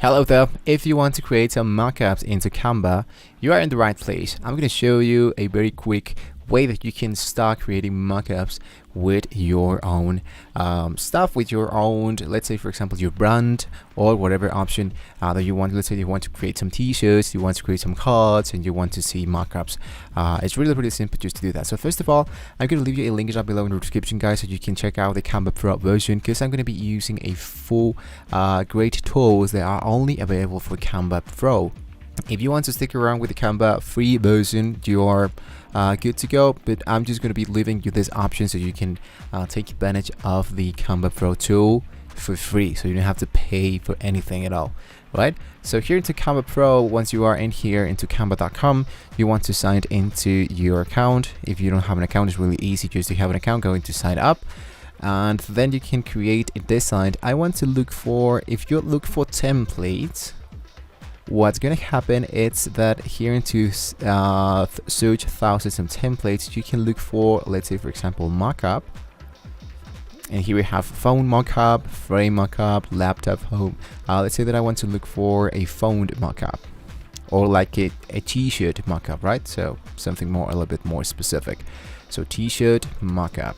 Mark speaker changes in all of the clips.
Speaker 1: Hello there, if you want to create some mockups into Canva, you are in the right place. I'm going to show you a very quick way that you can start creating mockups with your own stuff, with your own, let's say for example your brand or whatever option that you want. Let's say you want to create some t-shirts, you want to create some cards, and you want to see mockups. It's really simple just to do that. So first of all, I'm going to leave you a link down below in the description, guys, so you can check out the Canva Pro version, because I'm going to be using a full great tools that are only available for Canva Pro. If you want to stick around with the Canva free version, you are good to go, but I'm just going to be leaving you this option so you can take advantage of the Canva Pro tool for free, so you don't have to pay for anything at all, right? So here into Canva Pro, once you are in here into canva.com, you want to sign into your account. If you don't have an account, it's really easy just to have an account, going to sign up, and then you can create a design. I want to look for, if you look for templates, what's gonna happen is that here into search thousands of templates, you can look for, let's say for example, mockup, and here we have phone mockup, frame mockup, laptop, home. Let's say that I want to look for a phone mockup, or like a t-shirt mockup, right? So something more, a little bit more specific. So t-shirt mockup.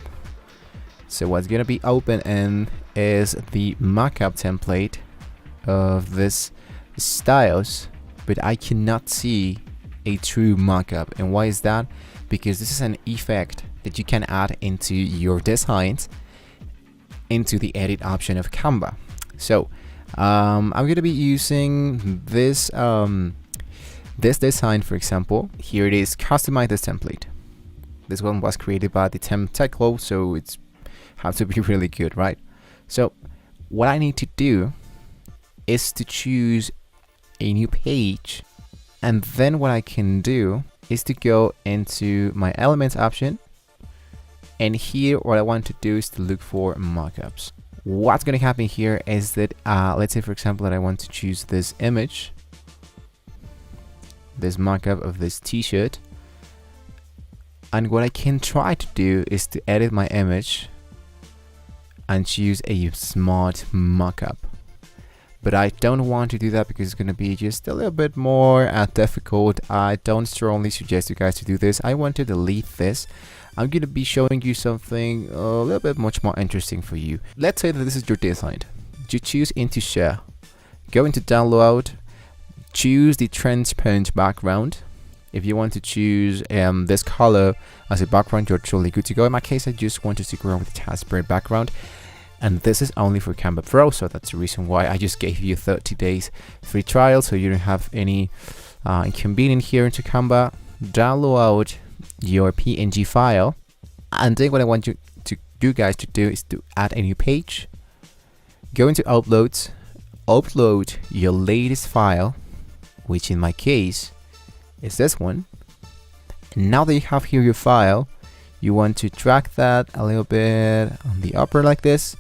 Speaker 1: So what's gonna be open in is the mockup template of this styles, but I cannot see a true mockup. And why is that? Because this is an effect that you can add into your designs into the edit option of Canva. So I'm going to be using this this design. For example, here it is, customize this template. This one was created by the Tech, so it's have to be really good, right? So what I need to do is to choose a new page, and then what I can do is to go into my elements option, and here what I want to do is to look for mockups. What's going to happen here is that let's say for example that I want to choose this image, this mockup of this t-shirt, and what I can try to do is to edit my image and choose a smart mockup. But I don't want to do that because it's going to be just a little bit more difficult. I don't strongly suggest you guys to do this. I want to delete this. I'm going to be showing you something a little bit much more interesting for you. Let's say that this is your design. You choose into share, go into download, choose the transparent background. If you want to choose this color as a background, you're totally good to go. In my case, I just want to stick around with the transparent background. And this is only for Canva Pro, so that's the reason why I just gave you 30 days free trial, so you don't have any inconvenience here into Canva. Download your PNG file, and then what I want you guys to do is to add a new page. Go into uploads, upload your latest file, which in my case is this one. And now that you have here your file, you want to drag that a little bit on the upper like this.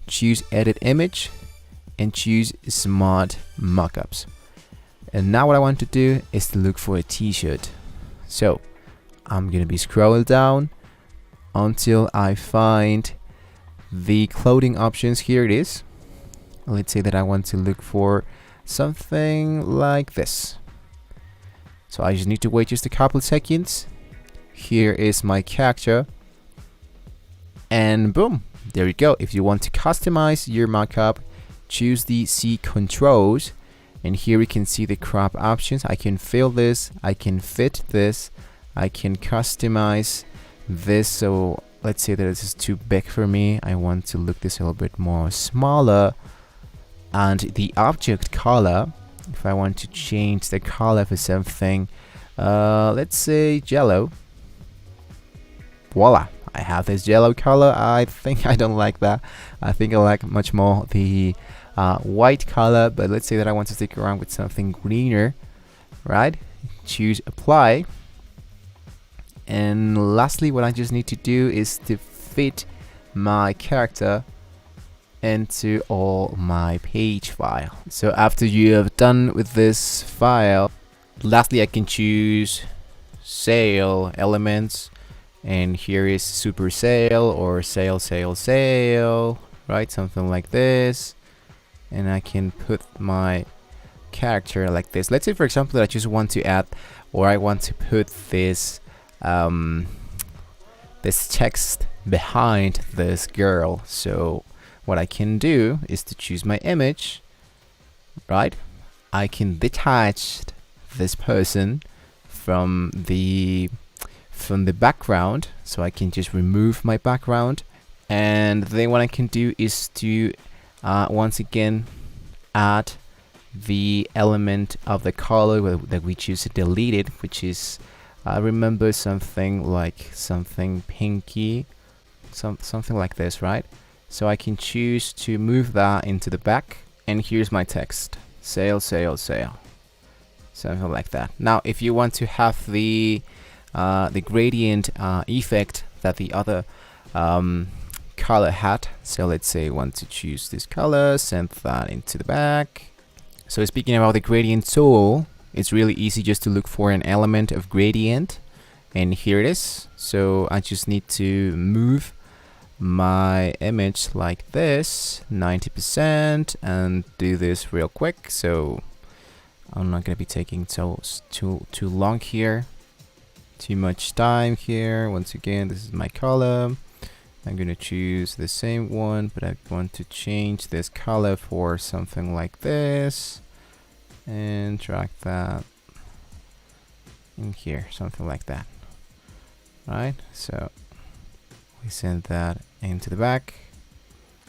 Speaker 1: Choose edit image and choose smart mockups. And now what I want to do is to look for a t-shirt. So I'm gonna be scrolling down until I find the clothing options. Here it is. Let's say that I want to look for something like this. So I just need to wait just a couple seconds. Here is my character, and boom, there you go. If you want to customize your mockup, choose the C controls, and here we can see the crop options. I can fill this, I can fit this, I can customize this. So let's say that this is too big for me, I want to look this a little bit more smaller. And the object color, if I want to change the color for something, let's say yellow. Voila, I have this yellow color. I think I don't like that. I think I like much more the white color, but let's say that I want to stick around with something greener, right? Choose apply, and lastly what I just need to do is to fit my character into all my page file. So after you have done with this file, lastly I can choose sale elements, and here is super sale or sale, right? Something like this, and I can put my character like this. Let's say for example that I just want to add, or I want to put this this text behind this girl. So what I can do is to choose my image, right? I can detach this person from the background, so I can just remove my background, and then what I can do is to once again add the element of the color that we choose to delete it, which is I remember something like something pinky, something like this, right? So I can choose to move that into the back, and here's my text: sale, sale, sale, something like that. Now if you want to have the gradient effect that the other color had, so let's say I want to choose this color, send that into the back. So speaking about the gradient tool, it's really easy just to look for an element of gradient, and here it is. So I just need to move my image like this 90% and do this real quick. So I'm not gonna be taking too long here, too much time here. Once again, this is my column. I'm gonna choose the same one, but I want to change this color for something like this, and drag that in here, something like that. Right, so we send that into the back,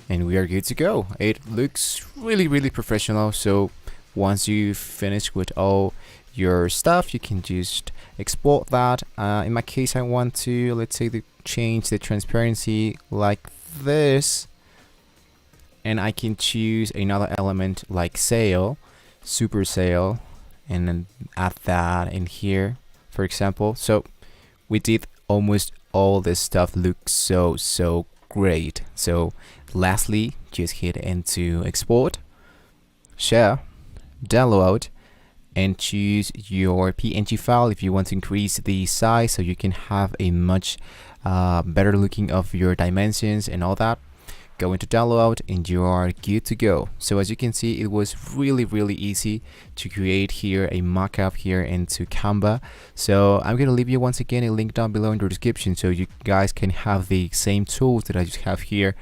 Speaker 1: and we are good to go. It looks really professional. So once you finish with all your stuff, you can just export that. In my case, I want to, let's say, change the transparency like this, and I can choose another element like sale, super sale, and then add that in here, for example. So we did almost all this stuff. Looks so great. So lastly, just hit into export, share, download, and choose your PNG file if you want to increase the size so you can have a much better looking of your dimensions and all that. Go into download and you are good to go. So as you can see, it was really easy to create here a mockup here into Canva. So I'm gonna leave you once again a link down below in the description so you guys can have the same tools that I just have here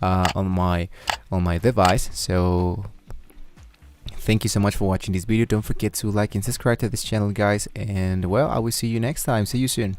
Speaker 1: on my device. So thank you so much for watching this video. Don't forget to like and subscribe to this channel, guys, and well, I will see you next time. See you soon.